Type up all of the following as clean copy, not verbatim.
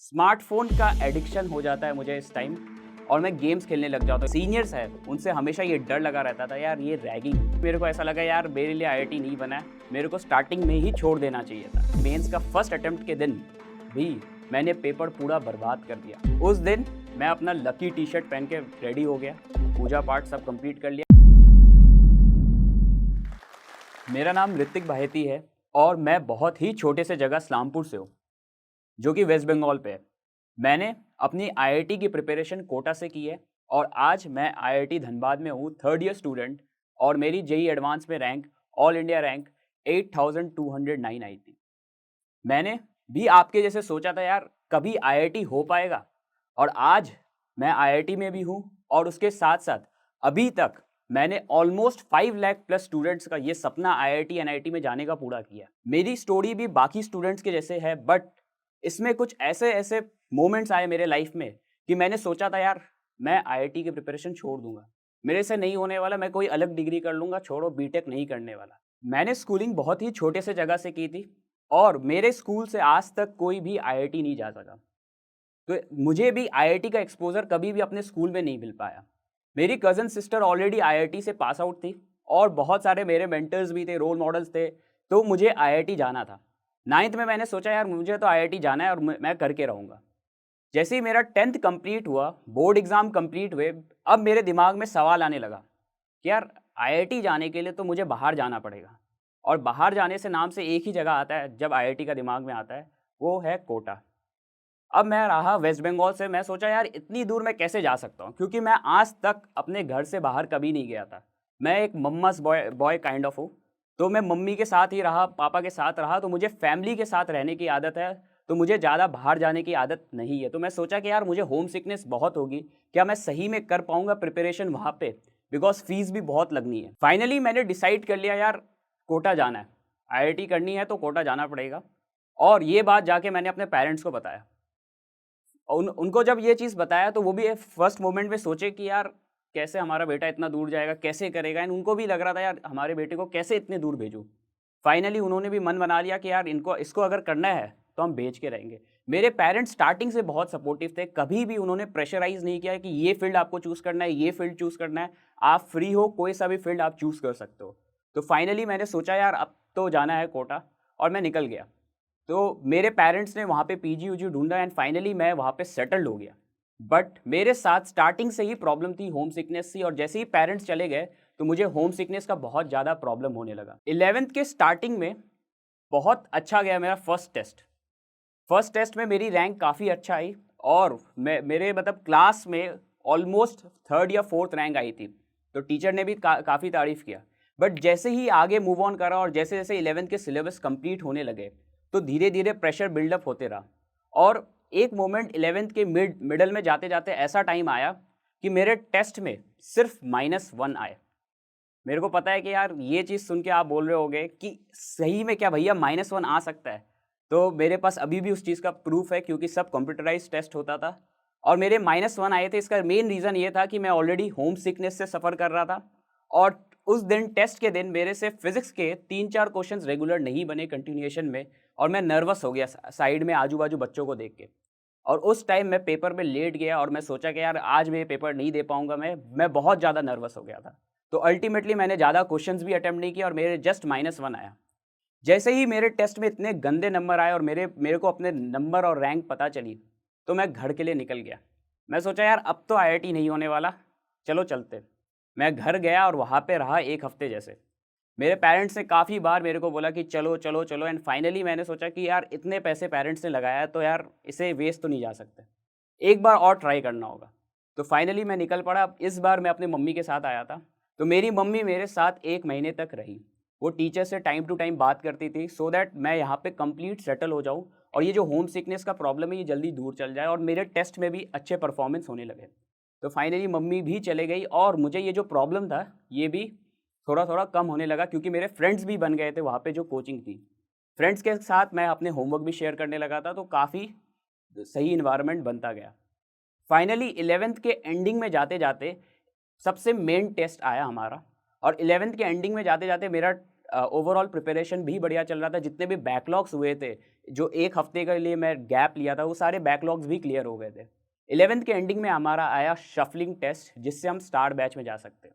Smartphone का addiction हो जाता है मुझे इस टाइम और मैं गेम्स खेलने लग जाता हूँ। सीनियर्स हैं, उनसे हमेशा ये डर लगा रहता था यार ये रैगिंग। मेरे को ऐसा लगा यार मेरे लिए आईआईटी नहीं बना है, मेरे को स्टार्टिंग में ही छोड़ देना चाहिए था। मेंस का फर्स्ट अटेम्प्ट के दिन भी मैंने पेपर पूरा बर्बाद कर दिया। उस दिन मैं अपना लकी टी-शर्ट पहन के रेडी हो गया, पूजा पाठ सब कंप्लीट कर लिया। मेरा नाम ऋतिक बाहेती है और मैं बहुत ही छोटे से जगह इस्लामपुर से हूँ, जो कि वेस्ट बंगाल पे है। मैंने अपनी आईआईटी की प्रिपरेशन कोटा से की है और आज मैं आईआईटी धनबाद में हूँ, थर्ड ईयर स्टूडेंट, और मेरी जेईई एडवांस में रैंक ऑल इंडिया रैंक 8209 आई थी। मैंने भी आपके जैसे सोचा था यार कभी आईआईटी हो पाएगा, और आज मैं आईआईटी में भी हूँ और उसके साथ साथ अभी तक मैंने ऑलमोस्ट 5 लाख प्लस स्टूडेंट्स का ये सपना आईआईटी एनआईटी में जाने का पूरा किया। मेरी स्टोरी भी बाकी स्टूडेंट्स के जैसे है, बट इसमें कुछ ऐसे ऐसे मोमेंट्स आए मेरे लाइफ में कि मैंने सोचा था यार मैं आईआईटी की प्रिपरेशन छोड़ दूंगा, मेरे से नहीं होने वाला, मैं कोई अलग डिग्री कर लूंगा, छोड़ो बीटेक नहीं करने वाला। मैंने स्कूलिंग बहुत ही छोटे से जगह से की थी और मेरे स्कूल से आज तक कोई भी आईआईटी नहीं जा सका। तो मुझे भी आईआईटी का एक्सपोजर कभी भी अपने स्कूल में नहीं मिल पाया। मेरी कज़न सिस्टर ऑलरेडी आईआईटी से पास आउट थी और बहुत सारे मेरे मेंटर्स भी थे, रोल मॉडल्स थे, तो मुझे आईआईटी जाना था। 9th में मैंने सोचा यार मुझे तो आईआईटी जाना है और मैं करके रहूँगा। जैसे ही मेरा 10th कंप्लीट हुआ, बोर्ड एग्ज़ाम कंप्लीट हुए, अब मेरे दिमाग में सवाल आने लगा कि यार आईआईटी जाने के लिए तो मुझे बाहर जाना पड़ेगा, और बाहर जाने से नाम से एक ही जगह आता है जब आईआईटी का दिमाग में आता है, वो है कोटा। अब मैं रहा वेस्ट बंगाल से, मैं सोचा यार इतनी दूर मैं कैसे जा सकता हूँ, क्योंकि मैं आज तक अपने घर से बाहर कभी नहीं गया था। मैं एक mama's boy boy kind of हूँ, तो मैं मम्मी के साथ ही रहा, पापा के साथ रहा, तो मुझे फैमिली के साथ रहने की आदत है, तो मुझे ज़्यादा बाहर जाने की आदत नहीं है। तो मैं सोचा कि यार मुझे होम सिकनेस बहुत होगी, क्या मैं सही में कर पाऊँगा प्रिपरेशन वहाँ पे, बिकॉज फीस भी बहुत लगनी है। फाइनली मैंने डिसाइड कर लिया यार कोटा जाना है, आईआईटी करनी है तो कोटा जाना पड़ेगा। और ये बात जाके मैंने अपने पेरेंट्स को बताया। उनको जब ये चीज़ बताया तो वो भी फर्स्ट मोमेंट में सोचे कि यार कैसे हमारा बेटा इतना दूर जाएगा, कैसे करेगा, एंड उनको भी लग रहा था यार हमारे बेटे को कैसे इतने दूर भेजूँ। फाइनली उन्होंने भी मन बना लिया कि यार इसको अगर करना है तो हम भेज के रहेंगे। मेरे पेरेंट्स स्टार्टिंग से बहुत सपोर्टिव थे, कभी भी उन्होंने प्रेशराइज़ नहीं किया कि ये फील्ड आपको चूज़ करना है, ये फील्ड चूज़ करना है, आप फ्री हो, कोई सा भी फील्ड आप चूज़ कर सकते हो। तो फाइनली मैंने सोचा यार अब तो जाना है कोटा, और मैं निकल गया। तो मेरे पेरेंट्स ने वहाँ पे पीजी-ऊजी ढूँढा एंड फाइनली मैं वहाँ पे सेटल्ड हो गया। बट मेरे साथ स्टार्टिंग से ही प्रॉब्लम थी, होम सिकनेस थी, और जैसे ही पेरेंट्स चले गए तो मुझे होम सिकनेस का बहुत ज़्यादा प्रॉब्लम होने लगा। 11th के स्टार्टिंग में बहुत अच्छा गया मेरा फर्स्ट टेस्ट। फर्स्ट टेस्ट में मेरी रैंक काफ़ी अच्छा आई और मेरे मतलब क्लास में ऑलमोस्ट थर्ड या फोर्थ रैंक आई थी। तो टीचर ने भी काफ़ी तारीफ़ किया। बट जैसे ही आगे मूव ऑन करा और जैसे जैसे 11th के सिलेबस कंप्लीट होने लगे, तो धीरे धीरे प्रेशर बिल्डअप होते रहा। और एक मोमेंट 11th के मिडल में जाते जाते ऐसा टाइम आया कि मेरे टेस्ट में सिर्फ -1 आए। मेरे को पता है कि यार ये चीज़ सुन के आप बोल रहे होगे कि सही में क्या भैया -1 आ सकता है? तो मेरे पास अभी भी उस चीज़ का प्रूफ है, क्योंकि सब कंप्यूटराइज्ड टेस्ट होता था और मेरे -1 आए थे। इसका मेन रीज़न ये था कि मैं ऑलरेडी होम सिकनेस से सफ़र कर रहा था, और उस दिन टेस्ट के दिन मेरे से फिज़िक्स के 3-4 क्वेश्चंस रेगुलर नहीं बने कंटिन्यूएशन में, और मैं नर्वस हो गया साइड में आजू-बाजू बच्चों को देख के। और उस टाइम मैं पेपर में लेट गया और मैं सोचा कि यार आज मैं ये पेपर नहीं दे पाऊँगा, मैं बहुत ज़्यादा नर्वस हो गया था। तो अल्टीमेटली मैंने ज़्यादा क्वेश्चंस भी अटेम्प्ट नहीं किया और मेरे जस्ट -1 आया। जैसे ही मेरे टेस्ट में इतने गंदे नंबर आए और मेरे को अपने नंबर और रैंक पता चली, तो मैं घर के लिए निकल गया। मैं सोचा यार अब तो आईआईटी नहीं होने वाला, चलो चलते। मैं घर गया और वहाँ पे रहा 1 हफ्ते जैसे। मेरे पेरेंट्स ने काफ़ी बार मेरे को बोला कि चलो, चलो, चलो, एंड फाइनली मैंने सोचा कि यार इतने पैसे पेरेंट्स ने लगाया है तो यार इसे वेस्ट तो नहीं जा सकते। एक बार और ट्राई करना होगा। तो फाइनली मैं निकल पड़ा। अब इस बार मैं अपनी मम्मी के साथ आया था। तो मेरी मम्मी मेरे साथ 1 महीने तक रही। वो टीचर से टाइम टू टाइम बात करती थी सो दैट मैं यहाँ पे कंप्लीट सेटल हो जाऊँ और ये जो होम सिकनेस का प्रॉब्लम है ये जल्दी दूर चल जाए और मेरे टेस्ट में भी अच्छे परफॉर्मेंस होने लगे। तो फाइनली मम्मी भी चले गई और मुझे ये जो प्रॉब्लम था ये भी थोड़ा-थोड़ा कम होने लगा, क्योंकि मेरे फ्रेंड्स भी बन गए थे वहाँ पे जो कोचिंग थी। फ्रेंड्स के साथ मैं अपने होमवर्क भी शेयर करने लगा था, तो काफ़ी सही एनवायरनमेंट बनता गया। फाइनली 11th के एंडिंग में जाते-जाते सबसे मेन टेस्ट आया हमारा, और 11th के एंडिंग में जाते-जाते मेरा ओवरऑल प्रिपरेशन भी बढ़िया चल रहा था। जितने भी बैकलॉग्स हुए थे, जो 1 हफ्ते के लिए मैं गैप लिया था, वो सारे बैकलॉग्स भी क्लियर हो गए थे। 11th के एंडिंग में हमारा आया शफलिंग टेस्ट, जिससे हम स्टार बैच में जा सकते हैं।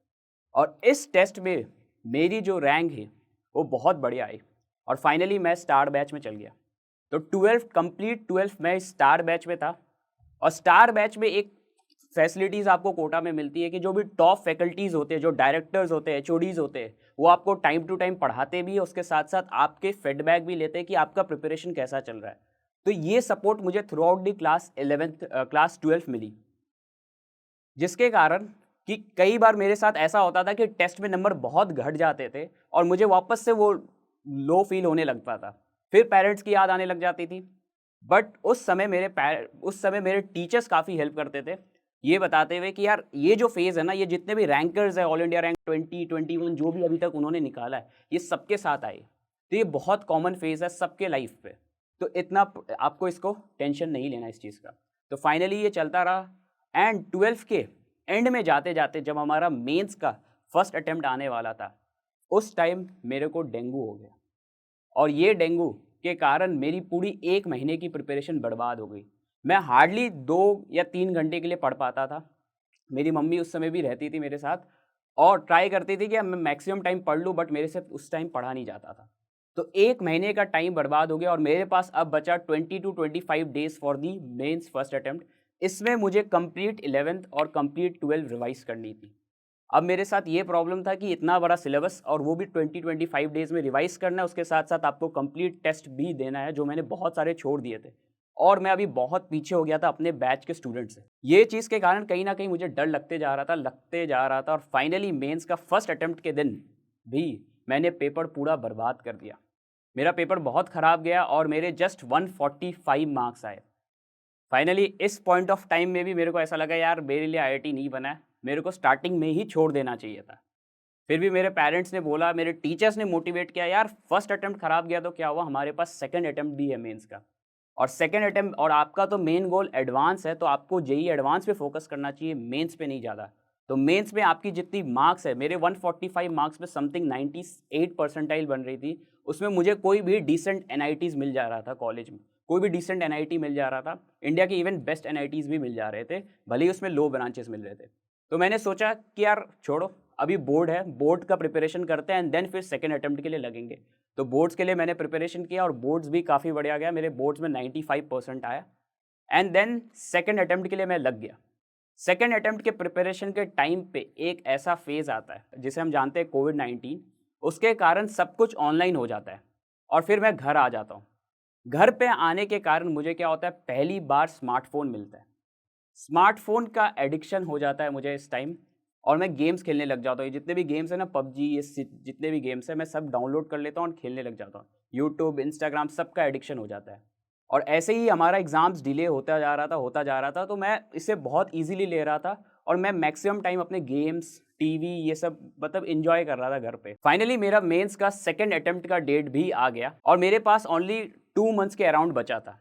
और इस टेस्ट में मेरी जो रैंक है वो बहुत बढ़िया आई और फाइनली मैं स्टार बैच में चल गया। तो 12th मैं स्टार बैच में था। और स्टार बैच में एक फैसिलिटीज़ आपको कोटा में मिलती है कि जो भी टॉप फैकल्टीज़ होते हैं, जो डायरेक्टर्स होते हैं, एचओडीज़ होते हैं, वो आपको टाइम टू टाइम पढ़ाते भी है, उसके साथ साथ आपके फीडबैक भी लेते हैं कि आपका प्रिपरेशन कैसा चल रहा है। तो ये सपोर्ट मुझे थ्रू आउट दी क्लास 12 मिली, जिसके कारण कि कई बार मेरे साथ ऐसा होता था कि टेस्ट में नंबर बहुत घट जाते थे और मुझे वापस से वो लो फील होने लगता था। फिर पेरेंट्स की याद आने लग जाती थी। बट उस समय मेरे टीचर्स काफ़ी हेल्प करते थे, ये बताते हुए कि यार ये जो फेज़ है ना, ये जितने भी रैंकर्स है, ऑल इंडिया रैंक 20, 21 जो भी अभी तक उन्होंने निकाला है, ये सबके साथ आए। तो ये बहुत कॉमन फेज़ है सबके लाइफ पे। तो इतना आपको इसको टेंशन नहीं लेना इस चीज़ का। तो फाइनली ये चलता रहा एंड 12th के एंड में जाते जाते जब हमारा मेंस का फर्स्ट अटेम्प्ट आने वाला था, उस टाइम मेरे को डेंगू हो गया। और ये डेंगू के कारण मेरी पूरी 1 महीने की प्रिपरेशन बर्बाद हो गई। मैं हार्डली 2 या 3 घंटे के लिए पढ़ पाता था। मेरी मम्मी उस समय भी रहती थी मेरे साथ और ट्राई करती थी कि मैं मैक्सिमम टाइम पढ़ लूँ, बट मेरे से उस टाइम पढ़ा नहीं जाता था। तो 1 महीने का टाइम बर्बाद हो गया और मेरे पास अब बचा 20 to 25 days for the mains first attempt. इसमें मुझे कंप्लीट 11th और कंप्लीट 12 रिवाइज़ करनी थी। अब मेरे साथ ये प्रॉब्लम था कि इतना बड़ा सिलेबस और वो भी 20-25 डेज़ में रिवाइज़ करना है, उसके साथ-साथ आपको कंप्लीट टेस्ट भी देना है, जो मैंने बहुत सारे छोड़ दिए थे। और मैं अभी बहुत पीछे हो गया था अपने बैच के स्टूडेंट से। ये चीज़ के कारण कहीं न कहीं मुझे डर लगते जा रहा था और फाइनली मेंस का फर्स्ट अटेम्प्ट के दिन भी मैंने पेपर पूरा बर्बाद कर दिया। मेरा पेपर बहुत ख़राब गया और मेरे जस्ट 145 मार्क्स आए। फाइनली इस पॉइंट ऑफ टाइम में भी मेरे को ऐसा लगा यार मेरे लिए आईआईटी नहीं बना है, मेरे को स्टार्टिंग में ही छोड़ देना चाहिए था। फिर भी मेरे पेरेंट्स ने बोला, मेरे टीचर्स ने मोटिवेट किया, यार फर्स्ट अटेम्प्ट खराब गया तो क्या हुआ, हमारे पास सेकंड अटेम्प्ट भी है मेंस का। और सेकंड अटेम्प्ट और आपका तो मेन गोल एडवांस है, तो आपको जेईई एडवांस पे फोकस करना चाहिए, मेंस पे नहीं ज़्यादा। तो मेंस में आपकी जितनी मार्क्स है, मेरे 145 मार्क्स में समथिंग 98 परसेंटाइल बन रही थी। उसमें मुझे कोई भी डिसेंट एनआईटीज़ मिल जा रहा था कॉलेज में, कोई भी डिसेंट एनआईटी मिल जा रहा था, इंडिया के इवन बेस्ट एनआईटीज़ भी मिल जा रहे थे, भले ही उसमें लो ब्रांचेस मिल रहे थे। तो मैंने सोचा कि यार छोड़ो, अभी बोर्ड है, बोर्ड का प्रिपरेशन करते हैं एंड देन फिर सेकंड अटेम्प्ट के लिए लगेंगे। तो बोर्ड्स के लिए मैंने प्रिपरेशन किया और बोर्ड्स भी काफ़ी बढ़िया गया, मेरे बोर्ड्स में 95% आया एंड देन सेकंड अटेम्प्ट के लिए मैं लग गया। सेकंड अटेम्प्ट के प्रिपरेशन के टाइम पे एक ऐसा फेज़ आता है जिसे हम जानते हैं कोविड-19, उसके कारण सब कुछ ऑनलाइन हो जाता है और फिर मैं घर आ जाता हूँ। घर पे आने के कारण मुझे क्या होता है, पहली बार स्मार्टफ़ोन मिलता है। स्मार्टफ़ोन का एडिक्शन हो जाता है मुझे इस टाइम और मैं गेम्स खेलने लग जाता हूँ। ये जितने भी गेम्स हैं ना, पबजी, ये जितने भी गेम्स हैं, मैं सब डाउनलोड कर लेता हूँ और खेलने लग जाता हूँ। यूट्यूब, इंस्टाग्राम सबका एडिक्शन हो जाता है। और ऐसे ही हमारा एग्ज़ाम्स डिले होता जा रहा था, तो मैं इसे बहुत ईज़िली ले रहा था और मैं मैक्सिमम टाइम अपने गेम्स, टीवी ये सब मतलब एन्जॉय कर रहा था घर पे। फाइनली मेरा मेंस का सेकंड अटेम्प्ट का डेट भी आ गया और मेरे पास ओनली 2 मंथ्स के अराउंड बचा था।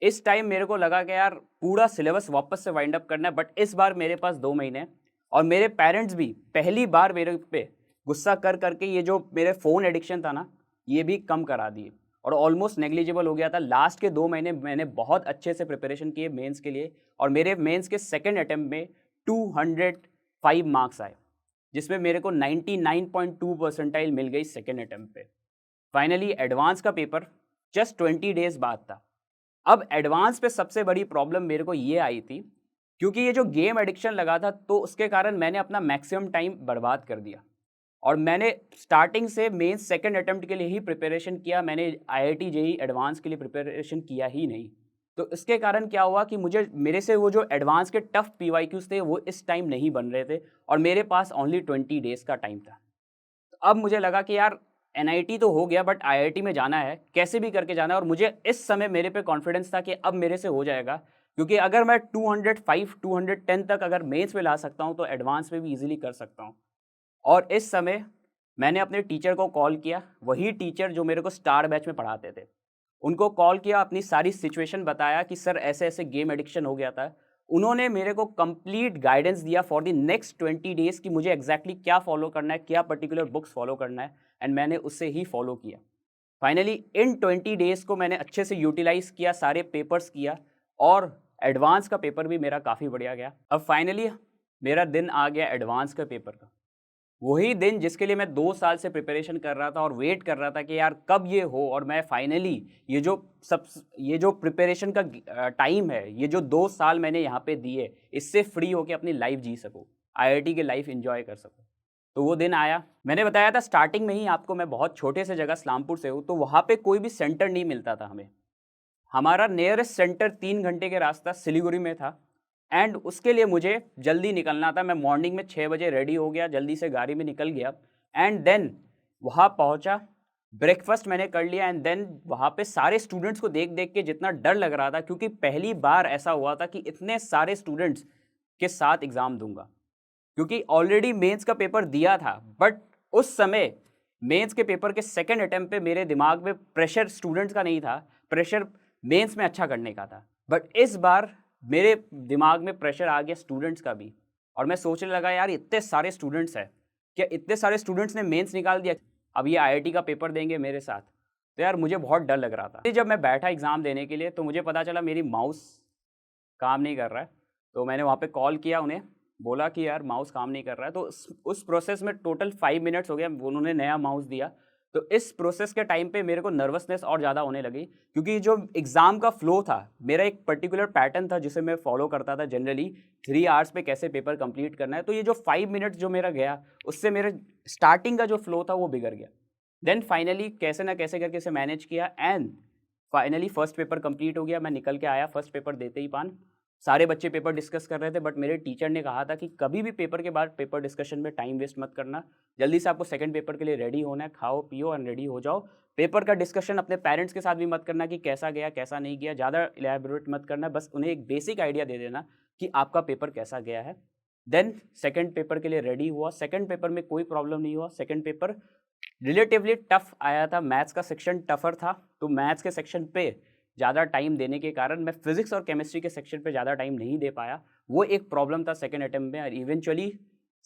इस टाइम मेरे को लगा कि यार पूरा सिलेबस वापस से वाइंड अप करना है, बट इस बार मेरे पास 2 महीने हैं और मेरे पेरेंट्स भी पहली बार मेरे पे गुस्सा कर करके ये जो मेरे फ़ोन एडिक्शन था ना, ये भी कम करा दिए और ऑलमोस्ट नेग्लिजिबल हो गया था। लास्ट के 2 महीने मैंने बहुत अच्छे से प्रिपरेशन किए मेंस के लिए और मेरे मेंस के सेकंड अटेम्प्ट में 205 मार्क्स आए, जिसमें मेरे को 99.2 परसेंटाइल मिल गई सेकंड अटेम्प्ट पे। फाइनली एडवांस का पेपर जस्ट 20 डेज़ बाद था। अब एडवांस पे सबसे बड़ी प्रॉब्लम मेरे को ये आई थी, क्योंकि ये जो गेम एडिक्शन लगा था, तो उसके कारण मैंने अपना मैक्सिमम टाइम बर्बाद कर दिया और मैंने स्टार्टिंग से मेंस सेकंड अटेम्प्ट के लिए ही प्रिपरेशन किया। मैंने आईआईटी जेईई एडवांस के लिए प्रिपरेशन किया ही नहीं। तो इसके कारण क्या हुआ कि मुझे मेरे से वो जो एडवांस के टफ पीवाईक्यूज थे वो इस टाइम नहीं बन रहे थे और मेरे पास ओनली 20 डेज़ का टाइम था। तो अब मुझे लगा कि यार एनआईटी तो हो गया, बट आईआईटी में जाना है, कैसे भी करके जाना है और मुझे इस समय मेरे पे कॉन्फिडेंस था कि अब मेरे से हो जाएगा, क्योंकि अगर मैं 205 210 तक अगर मेंस में ला सकता हूँ तो एडवांस में भी इजीली कर सकता हूँ। और इस समय मैंने अपने टीचर को कॉल किया, वही टीचर जो मेरे को स्टार बैच में पढ़ाते थे, उनको कॉल किया, अपनी सारी सिचुएशन बताया कि सर ऐसे ऐसे गेम एडिक्शन हो गया था उन्होंने मेरे को कंप्लीट गाइडेंस दिया फॉर द नेक्स्ट 20 डेज़ कि मुझे एग्जैक्टली क्या फॉलो करना है, क्या पर्टिकुलर बुक्स फॉलो करना है, एंड मैंने उससे ही फॉलो किया। फाइनली इन 20 डेज़ को मैंने अच्छे से यूटिलाइज़ किया, सारे पेपर्स किया, और एडवांस का पेपर भी मेरा काफ़ी बढ़िया गया। अब फाइनली मेरा दिन आ गया एडवांस का पेपर का। वही दिन जिसके लिए मैं 2 साल से प्रिपरेशन कर रहा था और वेट कर रहा था कि यार कब ये हो और मैं फाइनली ये जो प्रिपरेशन का टाइम है, ये जो 2 साल मैंने यहाँ पे दिए, इससे फ्री होके अपनी लाइफ जी सकूँ, आईआईटी की लाइफ एंजॉय कर सकूँ। तो वो दिन आया। मैंने बताया था स्टार्टिंग में ही आपको, मैं बहुत छोटे से जगह सलामपुर से हूँ, तो वहाँ पे कोई भी सेंटर नहीं मिलता था हमें। हमारा नियरेस्ट सेंटर 3 घंटे के रास्ता सिलीगुड़ी में था, एंड उसके लिए मुझे जल्दी निकलना था। मैं मॉर्निंग में 6 बजे रेडी हो गया, जल्दी से गाड़ी में निकल गया, एंड देन वहाँ पहुँचा, ब्रेकफास्ट मैंने कर लिया, एंड देन वहाँ पे सारे स्टूडेंट्स को देख देख के जितना डर लग रहा था, क्योंकि पहली बार ऐसा हुआ था कि इतने सारे स्टूडेंट्स के साथ एग्ज़ाम दूंगा, क्योंकि ऑलरेडी मेंस का पेपर दिया था, बट उस समय मेंस के पेपर के सेकंड अटेम्प्ट पे मेरे दिमाग में प्रेशर स्टूडेंट्स का नहीं था, प्रेशर मेंस में अच्छा करने का था। बट इस बार मेरे दिमाग में प्रेशर आ गया स्टूडेंट्स का भी, और मैं सोचने लगा यार इतने सारे स्टूडेंट्स हैं, क्या इतने सारे स्टूडेंट्स ने मेंस निकाल दिया, अब ये आईआईटी का पेपर देंगे मेरे साथ, तो यार मुझे बहुत डर लग रहा था। जब मैं बैठा एग्ज़ाम देने के लिए, तो मुझे पता चला मेरी माउस काम नहीं कर रहा है। तो मैंने वहाँ पे कॉल किया उन्हें, बोला कि यार माउस काम नहीं कर रहा है। तो उस प्रोसेस में टोटल 5 मिनट्स हो गया, उन्होंने नया माउस दिया। तो इस प्रोसेस के टाइम पे मेरे को नर्वसनेस और ज़्यादा होने लगी, क्योंकि जो एग्ज़ाम का फ्लो था, मेरा एक पर्टिकुलर पैटर्न था जिसे मैं फॉलो करता था जनरली, 3 आवर्स पे कैसे पेपर कंप्लीट करना है। तो ये जो 5 मिनट्स जो मेरा गया, उससे मेरे स्टार्टिंग का जो फ्लो था वो बिगड़ गया। देन फाइनली कैसे ना कैसे करके इसे मैनेज किया, and finally first paper complete हो गया। मैं निकल के आया फर्स्ट पेपर देते ही पान। सारे बच्चे पेपर डिस्कस कर रहे थे, बट मेरे टीचर ने कहा था कि कभी भी पेपर के बाद पेपर डिस्कशन में टाइम वेस्ट मत करना, जल्दी से आपको सेकंड पेपर के लिए रेडी होना है, खाओ पियो एंड रेडी हो जाओ। पेपर का डिस्कशन अपने पेरेंट्स के साथ भी मत करना कि कैसा गया कैसा नहीं गया, ज़्यादा इलेबोरेट मत करना, बस उन्हें एक बेसिक आइडिया दे देना कि आपका पेपर कैसा गया है। देन सेकेंड पेपर के लिए रेडी हुआ। सेकेंड पेपर में कोई प्रॉब्लम नहीं हुआ। सेकेंड पेपर रिलेटिवली टफ आया था, मैथ्स का सेक्शन टफर था, तो मैथ्स के सेक्शन पे ज़्यादा टाइम देने के कारण मैं फिजिक्स और केमिस्ट्री के सेक्शन पे ज़्यादा टाइम नहीं दे पाया। वो एक प्रॉब्लम था सेकंड अटेम्प्ट में, और इवेंचुअली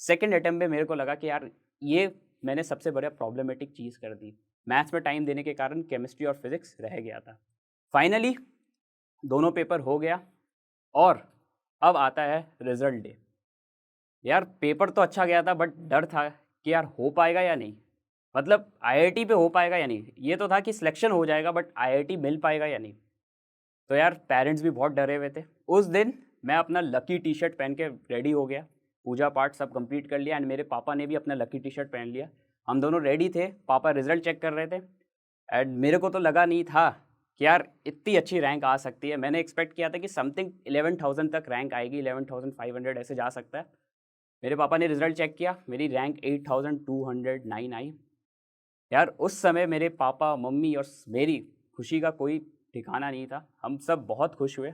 सेकंड अटेम्प्ट में मेरे को लगा कि यार ये मैंने सबसे बड़ा प्रॉब्लमेटिक चीज़ कर दी। मैथ्स में टाइम देने के कारण केमिस्ट्री और फिजिक्स रह गया था। फाइनली दोनों पेपर हो गया, और अब आता है रिजल्ट डे। यार पेपर तो अच्छा गया था, बट डर था कि यार हो पाएगा या नहीं, मतलब आईआईटी पे हो पाएगा या नहीं। ये तो था कि सिलेक्शन हो जाएगा, बट आईआईटी मिल पाएगा या नहीं। तो यार पेरेंट्स भी बहुत डरे हुए थे। उस दिन मैं अपना लकी टी शर्ट पहन के रेडी हो गया, पूजा पाठ सब कंप्लीट कर लिया, एंड मेरे पापा ने भी अपना लकी टी शर्ट पहन लिया। हम दोनों रेडी थे, पापा रिजल्ट चेक कर रहे थे, एंड मेरे को तो लगा नहीं था कि यार इतनी अच्छी रैंक आ सकती है। मैंने एक्सपेक्ट किया था कि समथिंग 11,000 तक रैंक आएगी, 11,500 ऐसे जा सकता है। मेरे पापा ने रिजल्ट चेक किया, मेरी रैंक 8,209 आई। यार उस समय मेरे पापा मम्मी और मेरी खुशी का कोई ठिकाना नहीं था। हम सब बहुत खुश हुए।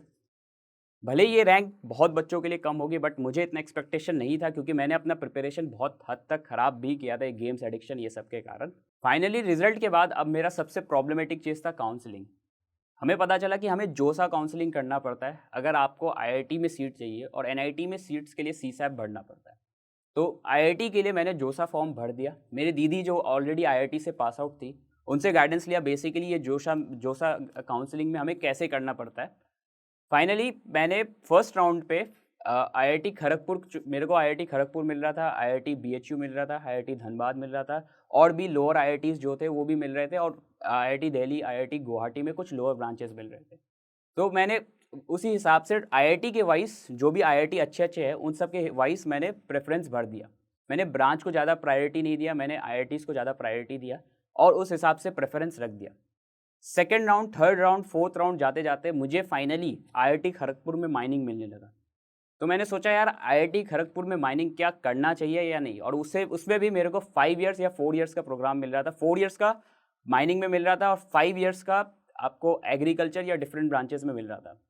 भले ही ये रैंक बहुत बच्चों के लिए कम होगी, बट मुझे इतना एक्सपेक्टेशन नहीं था, क्योंकि मैंने अपना प्रिपरेशन बहुत हद तक ख़राब भी किया था, गेम्स एडिक्शन ये सब के कारण। फाइनली रिजल्ट के बाद अब मेरा सबसे प्रॉब्लमेटिक चीज़ था काउंसलिंग। हमें पता चला कि हमें जोसा काउंसलिंग करना पड़ता है अगर आपको आईआईटी में सीट चाहिए, और एनआईटी में सीट्स के लिए सीसैप भरना पड़ता है। तो आईआईटी के लिए मैंने जोसा फॉर्म भर दिया। मेरी दीदी जो ऑलरेडी आईआईटी से पास आउट थी, उनसे गाइडेंस लिया बेसिकली ये जोसा काउंसलिंग में हमें कैसे करना पड़ता है। फाइनली मैंने फर्स्ट राउंड पे आईआईटी खड़गपुर, मेरे को आईआईटी खड़गपुर मिल रहा था, आईआईटी बीएचयू मिल रहा था, आईआईटी धनबाद मिल रहा था, और भी लोअर आईआईटीज़ जो थे वो भी मिल रहे थे, और आईआईटी दिल्ली, आईआईटी गुवाहाटी में कुछ लोअर ब्रांचेस मिल रहे थे। तो मैंने उसी हिसाब से आईआईटी के वाइस जो भी आईआईटी अच्छे अच्छे हैं उन सब के वाइस मैंने प्रेफरेंस भर दिया। मैंने ब्रांच को ज़्यादा प्रायोरिटी नहीं दिया, मैंने आईआईटीज़ को ज़्यादा प्रायोरिटी दिया, और उस हिसाब से प्रेफरेंस रख दिया। Second round, third round, fourth round जाते जाते मुझे फाइनली आईआईटी खड़गपुर में माइनिंग मिलने लगा। तो मैंने सोचा यार आईआईटी खड़गपुर में माइनिंग क्या करना चाहिए या नहीं, और उसमें भी मेरे को 5 इयर्स या 4 इयर्स का प्रोग्राम मिल रहा था। 4 इयर्स का माइनिंग में मिल रहा था, और 5 इयर्स का आपको एग्रीकल्चर या डिफरेंट ब्रांचेस में मिल रहा था।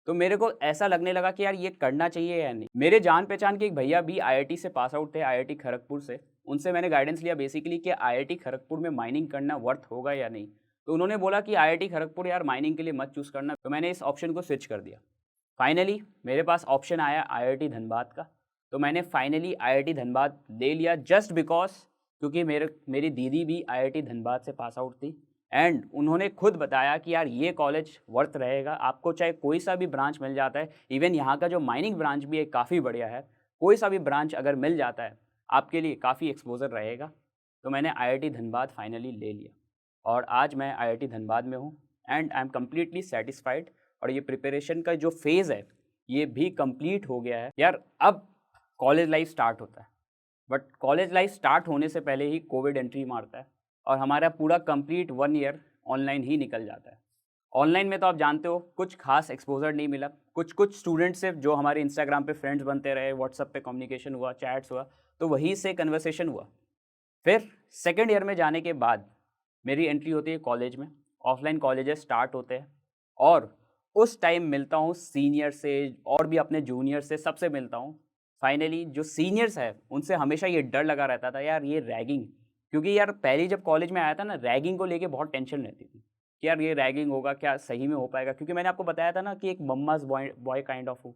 तो मेरे को ऐसा लगने लगा कि यार ये करना चाहिए या नहीं। मेरे जान पहचान के एक भैया भी आईआईटी से पास आउट थे, आईआईटी खड़गपुर से। उनसे मैंने गाइडेंस लिया बेसिकली कि आईआईटी खड़गपुर में माइनिंग करना वर्थ होगा या नहीं। तो उन्होंने बोला कि आईआईटी खड़गपुर यार माइनिंग के लिए मत चूज़ करना। तो मैंने इस ऑप्शन को स्विच कर दिया। फाइनली मेरे पास ऑप्शन आया आईआईटी धनबाद का, तो मैंने फाइनली आईआईटी धनबाद ले लिया जस्ट बिकॉज क्योंकि मेरी दीदी भी आईआईटी धनबाद से पास आउट थी एंड उन्होंने खुद बताया कि यार ये कॉलेज वर्थ रहेगा, आपको चाहे कोई सा भी ब्रांच मिल जाता है, इवन यहाँ का जो माइनिंग ब्रांच भी है काफ़ी बढ़िया है, कोई सा भी ब्रांच अगर मिल जाता है आपके लिए काफ़ी एक्सपोजर रहेगा। तो मैंने आईआईटी धनबाद फाइनली ले लिया और आज मैं आईआईटी धनबाद में हूँ and I am completely satisfied. और ये प्रिपरेशन का जो फेज़ है ये भी कंप्लीट हो गया है। यार अब कॉलेज लाइफ स्टार्ट होता है, बट कॉलेज लाइफ स्टार्ट होने से पहले ही कोविड एंट्री मारता है और हमारा पूरा कंप्लीट 1 ईयर ऑनलाइन ही निकल जाता है। ऑनलाइन में तो आप जानते हो कुछ खास एक्सपोजर नहीं मिला, कुछ स्टूडेंट्स से जो हमारे इंस्टाग्राम पे फ्रेंड्स बनते रहे, व्हाट्सएप पे कम्युनिकेशन हुआ, चैट्स हुआ, तो वहीं से कन्वर्सेशन हुआ। फिर सेकेंड ईयर में जाने के बाद मेरी एंट्री होती है कॉलेज में, ऑफलाइन कॉलेजेस स्टार्ट होते हैं और उस टाइम मिलता हूँ सीनियर से और भी अपने जूनियर से, सबसे मिलता हूँ। फाइनली जो सीनियर्स है उनसे हमेशा ये डर लगा रहता था यार ये रैगिंग, क्योंकि यार पहले जब कॉलेज में आया था ना रैगिंग को लेके बहुत टेंशन रहती थी कि यार ये रैगिंग होगा क्या, सही में हो पाएगा, क्योंकि मैंने आपको बताया था ना कि एक मम्माज बॉय काइंड ऑफ हूँ,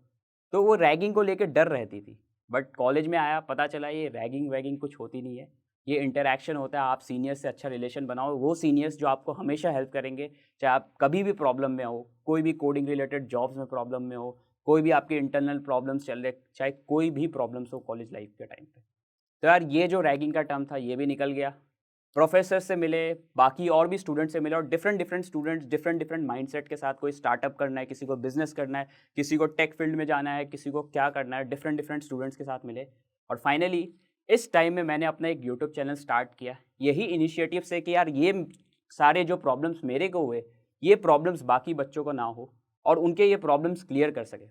तो वो रैगिंग को लेके डर रहती थी। बट कॉलेज में आया पता चला ये रैगिंग वैगिंग कुछ होती नहीं है, ये इंटरैक्शन होता है, आप सीनियर्स से अच्छा रिलेशन बनाओ, वो सीनियर्स जो आपको हमेशा हेल्प करेंगे, चाहे आप कभी भी प्रॉब्लम में हो, कोई भी कोडिंग रिलेटेड जॉब्स में प्रॉब्लम में हो, कोई भी आपके इंटरनल प्रॉब्लम्स चल रहे, चाहे कोई भी प्रॉब्लम्स हो कॉलेज लाइफ के टाइम पे। तो यार ये जो रैगिंग का टर्म था ये भी निकल गया, प्रोफेसर से मिले, बाकी और भी स्टूडेंट से मिले और डिफरेंट स्टूडेंट्स डिफरेंट माइंडसेट के साथ, कोई स्टार्टअप करना है, किसी को बिजनेस करना है, किसी को टेक फील्ड में जाना है, किसी को क्या करना है, डिफरेंट स्टूडेंट्स के साथ मिले। और फाइनली इस टाइम में मैंने अपना एक यूट्यूब चैनल स्टार्ट किया, यही इनिशिएटिव से कि यार ये सारे जो प्रॉब्लम्स मेरे को हुए ये प्रॉब्लम्स बाकी बच्चों को ना हो और उनके ये प्रॉब्लम्स क्लियर कर सके।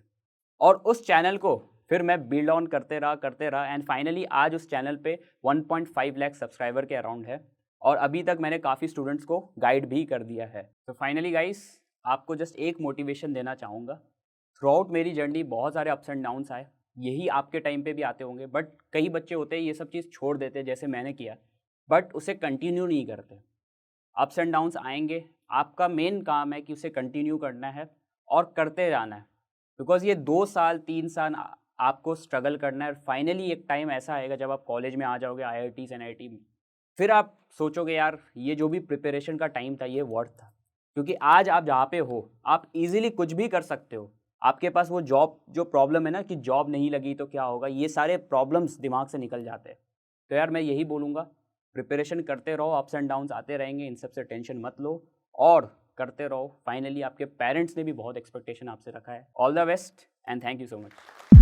और उस चैनल को फिर मैं बिल्ड ऑन करते रहा एंड फाइनली आज उस चैनल पे 1.5 लाख सब्सक्राइबर के अराउंड है और अभी तक मैंने काफ़ी स्टूडेंट्स को गाइड भी कर दिया है। तो फाइनली गाइस आपको जस्ट एक मोटिवेशन देना चाहूँगा, थ्रू आउट मेरी जर्नी बहुत सारे अप्स एंड डाउन्स आए, यही आपके टाइम पे भी आते होंगे, बट कई बच्चे होते हैं ये सब चीज़ छोड़ देते हैं जैसे मैंने किया, बट उसे कंटिन्यू नहीं करते। अप्स एंड डाउन्स आएंगे, आपका मेन काम है कि उसे कंटिन्यू करना है और करते रहना है, बिकॉज ये 2 साल 3 साल आपको स्ट्रगल करना है और फाइनली एक टाइम ऐसा आएगा जब आप कॉलेज में आ जाओगे IITs NIT में, फिर आप सोचोगे यार ये जो भी प्रिपरेशन का टाइम था ये वर्थ था, क्योंकि आज आप जहाँ पे हो आप इजीली कुछ भी कर सकते हो। आपके पास वो जॉब जो प्रॉब्लम है ना कि जॉब नहीं लगी तो क्या होगा, ये सारे प्रॉब्लम्स दिमाग से निकल जाते हैं। तो यार मैं यही बोलूँगा, प्रिपरेशन करते रहो, अप्स एंड डाउन्स आते रहेंगे, इन सब से टेंशन मत लो और करते रहो। फाइनली आपके पेरेंट्स ने भी बहुत एक्सपेक्टेशन आपसे रखा है। All the best and thank you so much.